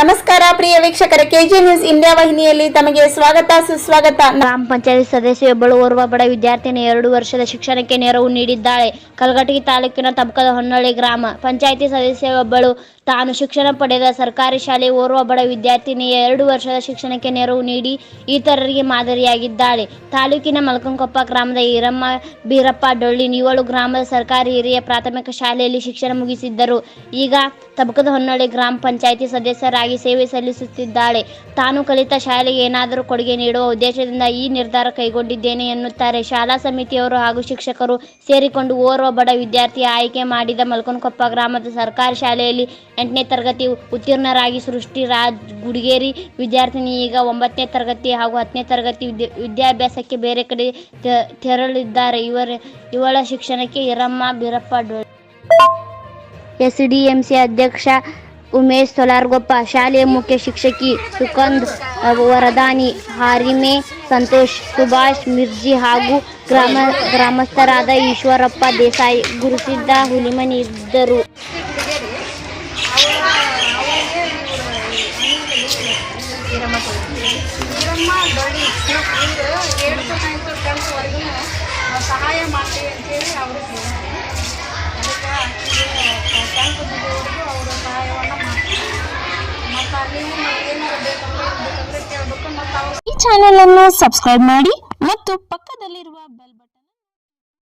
ನಮಸ್ಕಾರ ಪ್ರಿಯ ವೀಕ್ಷಕರ KG news India ವಾಹಿನಿಯಲ್ಲಿ ತಮಗೆ ಸ್ವಾಗತ ಸುಸ್ವಾಗತ. ಗ್ರಾಮ ಪಂಚಾಯತ್ ಸದಸ್ಯೆಯೊಬ್ಬಳು ಓರ್ವ ಬಡ ವಿದ್ಯಾರ್ಥಿನಿ 2 ವರ್ಷದ ಶಿಕ್ಷಣಕ್ಕೆ ನೆರವು ನೀಡಿದ್ದಾಳೆ. ಕಲಘಟಗಿ ತಾಲೂಕಿನ ತಬಕದ ಹೊನ್ನಳ್ಳಿ ಗ್ರಾಮ ಪಂಚಾಯತಿ ಸದಸ್ಯೆಯೊಬ್ಬಳು ತಾನು ಶಿಕ್ಷಣ ಪಡೆದ ಸರ್ಕಾರಿ ಶಾಲೆ ಓರ್ವ ಬಡ ವಿದ್ಯಾರ್ಥಿನಿಯ 2 ವರ್ಷದ ಶಿಕ್ಷಣಕ್ಕೆ ನೆರವು ನೀಡಿ ಇತರರಿಗೆ ಮಾದರಿಯಾಗಿದ್ದಾಳೆ. ತಾಲೂಕಿನ ಮಲ್ಕಂಕೊಪ್ಪ ಗ್ರಾಮದ ಈರಮ್ಮ ಬೀರಪ್ಪ ಡೊಳ್ಳಿ ಇವಳು ಗ್ರಾಮದ ಸರ್ಕಾರಿ ಹಿರಿಯ ಪ್ರಾಥಮಿಕ ಶಾಲೆಯಲ್ಲಿ ಶಿಕ್ಷಣ ಮುಗಿಸಿದ್ದರು. ಈಗ ತಬಕದ ಹೊನ್ನಳ್ಳಿ ಗ್ರಾಮ ಪಂಚಾಯತಿ ಸದಸ್ಯರಾಗಿ ಸೇವೆ ಸಲ್ಲಿಸುತ್ತಿದ್ದಾಳೆ. ತಾನು ಕಲಿತ ಶಾಲೆಗೆ ಏನಾದರೂ ಕೊಡುಗೆ ನೀಡುವ ಉದ್ದೇಶದಿಂದ ಈ ನಿರ್ಧಾರ ಕೈಗೊಂಡಿದ್ದೇನೆ ಎನ್ನುತ್ತಾರೆ. ಶಾಲಾ ಸಮಿತಿಯವರು ಹಾಗೂ ಶಿಕ್ಷಕರು ಸೇರಿಕೊಂಡು ಓರ್ವ ಬಡ ವಿದ್ಯಾರ್ಥಿಯ ಆಯ್ಕೆ ಮಾಡಿದ ಮಲ್ಕನಕೊಪ್ಪ ಗ್ರಾಮದ ಸರ್ಕಾರಿ ಶಾಲೆಯಲ್ಲಿ 8ನೇ ತರಗತಿ ಉತ್ತೀರ್ಣರಾಗಿ ಸೃಷ್ಟಿ ರಾಜ್ ಗುಡಿಗೇರಿ ವಿದ್ಯಾರ್ಥಿನಿ ಈಗ 9ನೇ ತರಗತಿ ಹಾಗೂ 10ನೇ ತರಗತಿ ವಿದ್ಯಾಭ್ಯಾಸಕ್ಕೆ ಬೇರೆ ಕಡೆ ತೆರಳಿದ್ದಾರೆ. ಇವಳ ಶಿಕ್ಷಣಕ್ಕೆ ಈರಮ್ಮ ಬೀರಪ್ಪ ಡೊಳ್ಳಿ, ಎಸ್ಡಿಎಂಸಿ ಅಧ್ಯಕ್ಷ ಉಮೇಶ್ ಸೋಲಾರ್ಗೊಪ್ಪ, ಶಾಲೆಯ ಮುಖ್ಯ ಶಿಕ್ಷಕಿ ಸುಕಂದ್ ವರದಾನಿ, ಹಾರಿಮೆ ಸಂತೋಷ್, ಸುಭಾಷ್ ಮಿರ್ಜಿ ಹಾಗೂ ಗ್ರಾಮಸ್ಥರಾದ ಈಶ್ವರಪ್ಪ ದೇಸಾಯಿ, ಗುರುಸಿದ್ದ ಹುಲಿಮನಿ ಇದ್ದರು. ಸಹಾಯ ಮಾಡ್ತೀವಿ ಅಂತೇಳಿ ಅವರು ಅವರ ಸಹಾಯವನ್ನು ಮಾಡ್ತೀವಿ. ಮತ್ತು ಅಲ್ಲಿ ಏನಾದ್ರು ಬೇಕಂದ್ರೆ ಕೇಳಬೇಕು. ಮತ್ತು ಈ ಚಾನೆಲ್ ಅನ್ನು ಸಬ್ಸ್ಕ್ರೈಬ್ ಮಾಡಿ ಮತ್ತು ಪಕ್ಕದಲ್ಲಿರುವ ಬೆಲ್